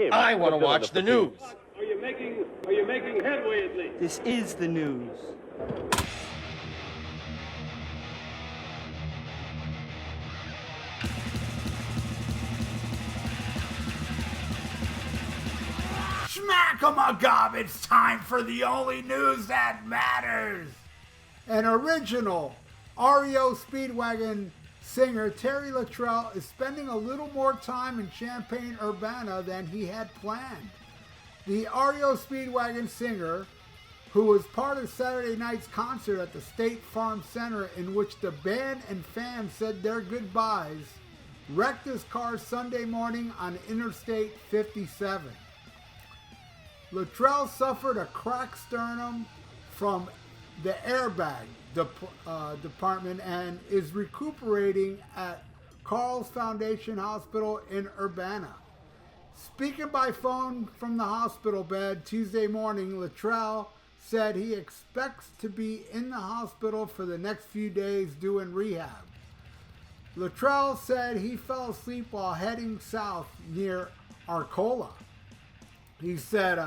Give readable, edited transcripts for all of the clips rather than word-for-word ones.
him. I want to watch the news. Are you making headway at least? This is the news. Schmack-a-ma-gob, it's time for the only news that matters. An original REO Speedwagon singer Terry Luttrell is spending a little more time in Champaign-Urbana than he had planned. The REO Speedwagon singer, who was part of Saturday night's concert at the State Farm Center in which the band and fans said their goodbyes, wrecked his car Sunday morning on Interstate 57. Luttrell suffered a cracked sternum from the airbag department and is recuperating at Carl's Foundation Hospital in Urbana. Speaking by phone from the hospital bed Tuesday morning, Luttrell said he expects to be in the hospital for the next few days doing rehab. Luttrell said he fell asleep while heading south near Arcola. He said,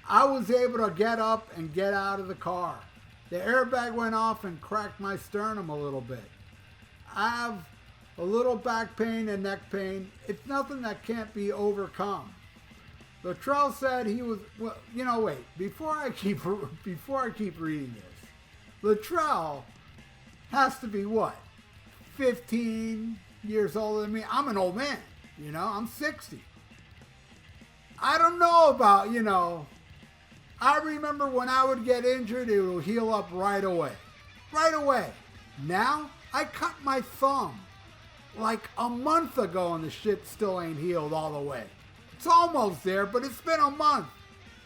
I was able to get up and get out of the car. The airbag went off and cracked my sternum a little bit. I have a little back pain and neck pain. It's nothing that can't be overcome. Luttrell said he was, well, wait, before I keep reading this, Luttrell has to be what, 15 years older than me? I'm an old man, I'm 60. I don't know about, I remember when I would get injured, it would heal up right away. Right away. Now, I cut my thumb like a month ago and the shit still ain't healed all the way. It's almost there, but it's been a month.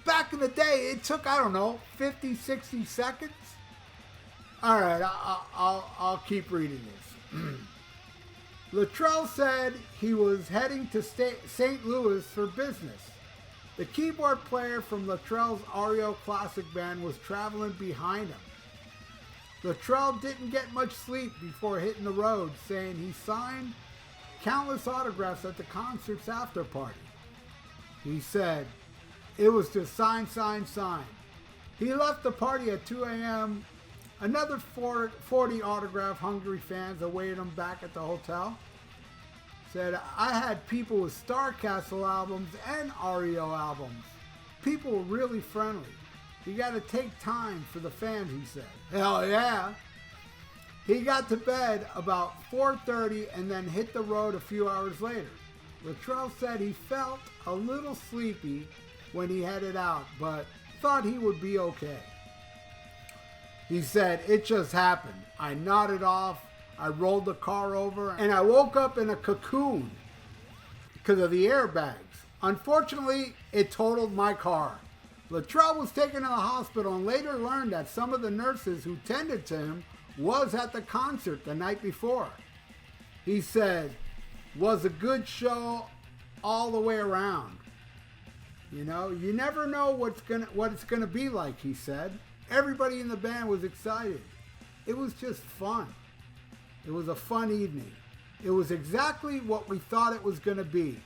Back in the day, it took, 50, 60 seconds. All right, I'll keep reading this. Luttrell said he was heading to St. Louis for business. The keyboard player from Luttrell's REO Classic Band was traveling behind him. Luttrell didn't get much sleep before hitting the road, saying he signed countless autographs at the concert's after party. He said, it was just sign, sign, sign. He left the party at 2 a.m. Another 40 autograph-hungry fans awaited him back at the hotel. Said, I had people with Starcastle albums and REO albums. People were really friendly. You got to take time for the fans, he said. Hell yeah. He got to bed about 4:30 and then hit the road a few hours later. Luttrell said he felt a little sleepy when he headed out, but thought he would be okay. He said, it just happened. I nodded off. I rolled the car over and I woke up in a cocoon because of the airbags. Unfortunately, it totaled my car. Luttrell was taken to the hospital and later learned that some of the nurses who tended to him was at the concert the night before. He said, was a good show all the way around. You never know what it's gonna be like, he said. Everybody in the band was excited. It was just fun. It was a fun evening. It was exactly what we thought it was going to be.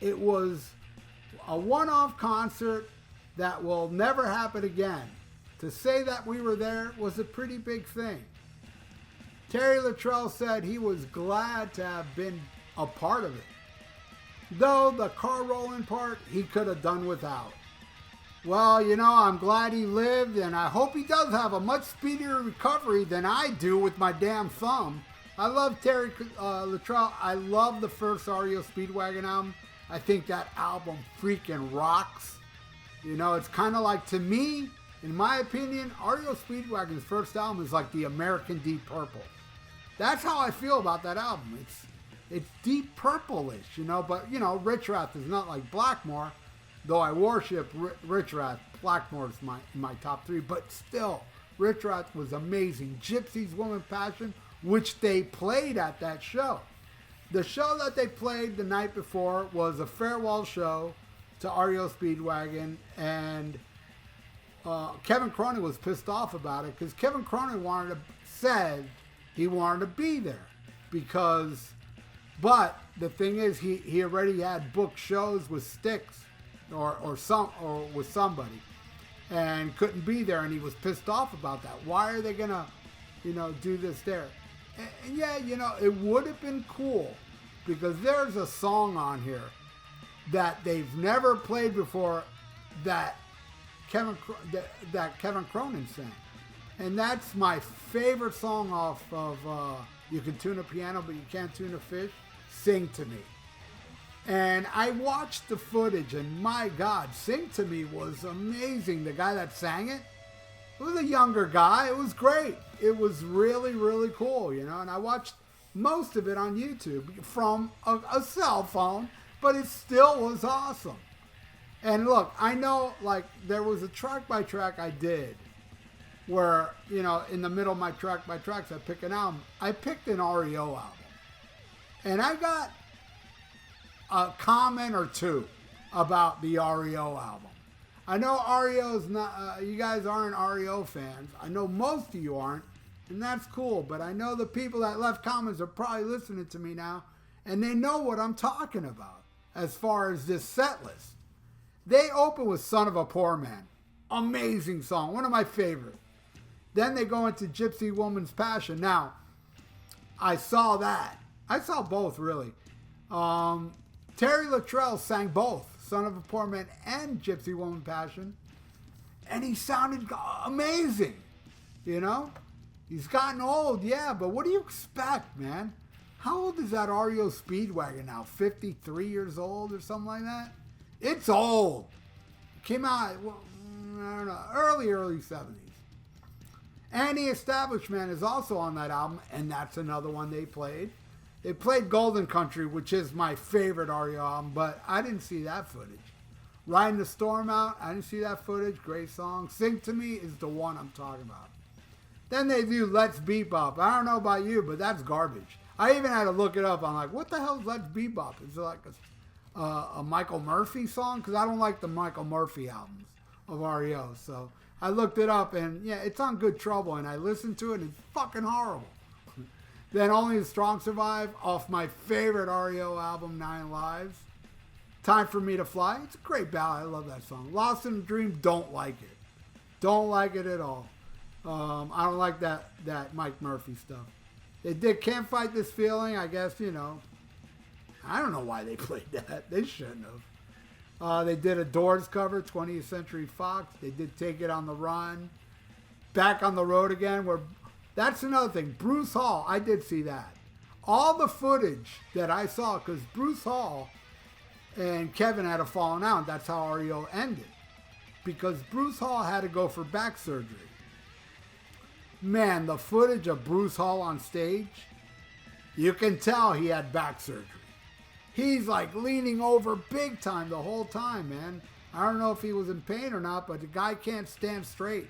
It was a one-off concert that will never happen again. To say that we were there was a pretty big thing. Terry Luttrell said he was glad to have been a part of it. Though the car rolling part, he could have done without. Well, I'm glad he lived, and I hope he does have a much speedier recovery than I do with my damn thumb. I love Terry Luttrell. I love the first REO Speedwagon album. I think that album freaking rocks. It's kind of like, to me, in my opinion, REO Speedwagon's first album is like the American Deep Purple. That's how I feel about that album. It's Deep Purple-ish, but, Rich Rath is not like Blackmore. Though I worship Rich Rath, Blackmore's my top 3, but still, Rich Rath was amazing. Gypsy's Woman Passion, which they played at that show. The show that they played the night before was a farewell show to REO Speedwagon, and Kevin Cronin was pissed off about it because Kevin Cronin said he wanted to be there because But the thing is, he already had booked shows with Styx or with somebody, and couldn't be there, and he was pissed off about that. Why are they gonna, do this there? And yeah, it would have been cool, because there's a song on here that they've never played before that Kevin Cronin sang, and that's my favorite song off of You Can Tune a Piano But You Can't Tune a Fish, Sing to Me. And I watched the footage, and my God, Sing to Me was amazing. The guy that sang it was a younger guy. It was great. It was really, really cool, and I watched most of it on YouTube from a cell phone, but it still was awesome. And look, I know, like, there was a track by track I did where, in the middle of my track by tracks, I pick an album. I picked an REO album. And I got a comment or two about the REO album. I know REO's not, you guys aren't REO fans. I know most of you aren't, and that's cool. But I know the people that left comments are probably listening to me now, and they know what I'm talking about as far as this set list. They open with Son of a Poor Man. Amazing song, one of my favorites. Then they go into Gypsy Woman's Passion. Now, I saw that. I saw both, really. Terry Luttrell sang both, Son of a Poor Man and Gypsy Woman Passion. And he sounded amazing, He's gotten old, yeah, but what do you expect, man? How old is that REO Speedwagon now? 53 years old or something like that? It's old. It came out, I don't know, early 70s. Anti-Establishment is also on that album, and that's another one they played. They played Golden Country, which is my favorite REO album, but I didn't see that footage. Riding the Storm Out, I didn't see that footage. Great song. Sing to Me is the one I'm talking about. Then they do Let's Bebop. I don't know about you, but that's garbage. I even had to look it up. I'm like, what the hell is Let's Bebop? Is it like a Michael Murphy song? Because I don't like the Michael Murphy albums of REO. So I looked it up, and yeah, it's on Good Trouble, and I listened to it, and it's fucking horrible. Then Only the Strong Survive, off my favorite REO album, 9 Lives. Time for Me to Fly. It's a great ballad. I love that song. Lost in a Dream, don't like it. Don't like it at all. I don't like that Mike Murphy stuff. They did Can't Fight This Feeling, I guess, I don't know why they played that. They shouldn't have. They did a Doors cover, 20th Century Fox. They did Take It on the Run. Back on the Road Again, where that's another thing. Bruce Hall, I did see that. All the footage that I saw, because Bruce Hall and Kevin had a falling out. That's how REO ended. Because Bruce Hall had to go for back surgery. Man, the footage of Bruce Hall on stage, you can tell he had back surgery. He's like leaning over big time the whole time, man. I don't know if he was in pain or not, but the guy can't stand straight.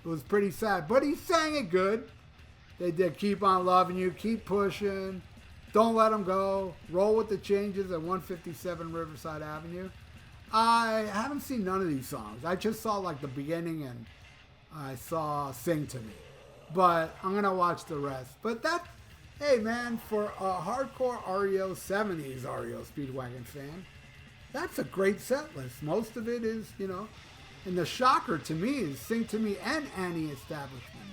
It was pretty sad. But he sang it good. They did Keep On Loving You, Keep Pushing, Don't Let Him Go, Roll with the Changes at 157 Riverside Avenue. I haven't seen none of these songs. I just saw like the beginning, and I saw Sing to Me. But I'm going to watch the rest. But that, hey man, for a hardcore REO 70s REO Speedwagon fan, that's a great set list. Most of it is, and the shocker to me is Sing to Me and Anti-Establishment,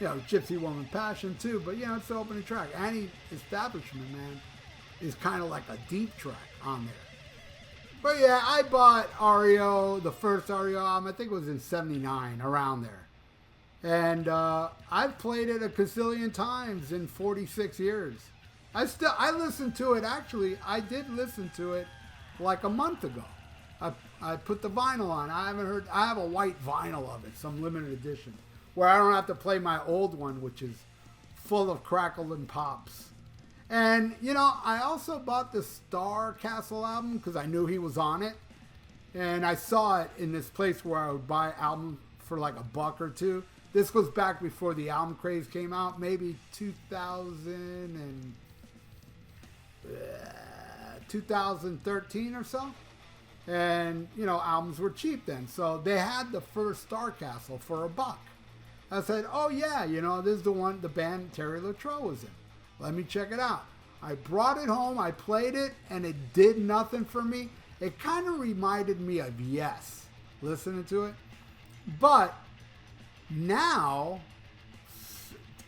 man. Gypsy Woman Passion too, but it's the opening track. Anti-Establishment, man, is kind of like a deep track on there. But yeah, I bought REO, the first REO album, I think it was in 79, around there. And I've played it a gazillion times in 46 years. I listened to it, actually, I did listen to it like a month ago. I put the vinyl on. I have a white vinyl of it, some limited edition, where I don't have to play my old one, which is full of crackle and pops. And, I also bought the Star Castle album because I knew he was on it. And I saw it in this place where I would buy albums for like $1 or $2. This goes back before the album craze came out, maybe 2013 or so. And, albums were cheap then. So they had the first Star Castle for $1. I said, oh yeah, this is the band Terry Luttrell was in. Let me check it out. I brought it home, I played it, and it did nothing for me. It kind of reminded me of Yes, listening to it. But now,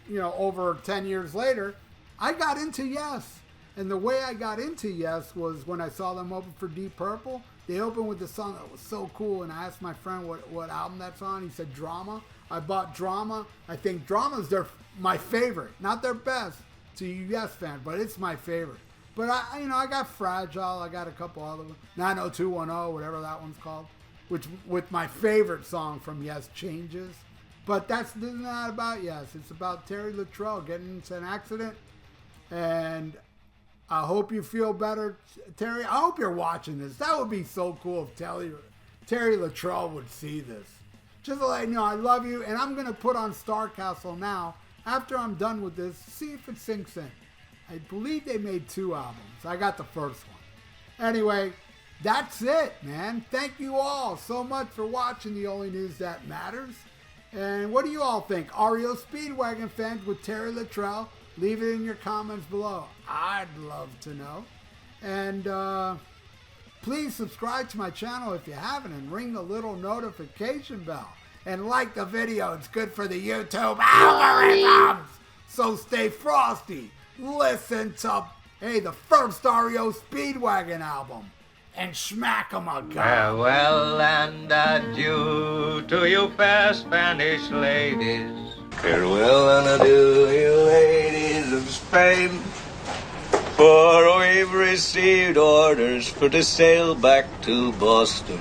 you know, over 10 years later, I got into Yes. And the way I got into Yes was when I saw them open for Deep Purple. They opened with the song that was so cool, and I asked my friend what album that's on. He said Drama. I bought Drama. I think Drama's my favorite, not their best to you Yes fans, but it's my favorite. But I got Fragile. I got a couple other ones, 90210, whatever that one's called, which with my favorite song from Yes, Changes. But that's not about Yes. It's about Terry Luttrell getting into an accident, and I hope you feel better, Terry. I hope you're watching this. That would be so cool if Terry Luttrell would see this. Just to let you know, I love you, and I'm going to put on Starcastle now. After I'm done with this, see if it sinks in. I believe they made 2 albums. I got the first one. Anyway, that's it, man. Thank you all so much for watching The Only News That Matters. And what do you all think? REO Speedwagon fans with Terry Luttrell? Leave it in your comments below. I'd love to know. And please subscribe to my channel if you haven't, and ring the little notification bell. And like the video. It's good for the YouTube algorithms. So stay frosty. Listen to, the first REO Speedwagon album. And smack 'em a gun. Farewell and adieu to you fair Spanish ladies. Farewell and adieu, you ladies of Spain. For we've received orders for to sail back to Boston.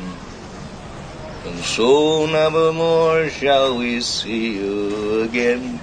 And so never more shall we see you again.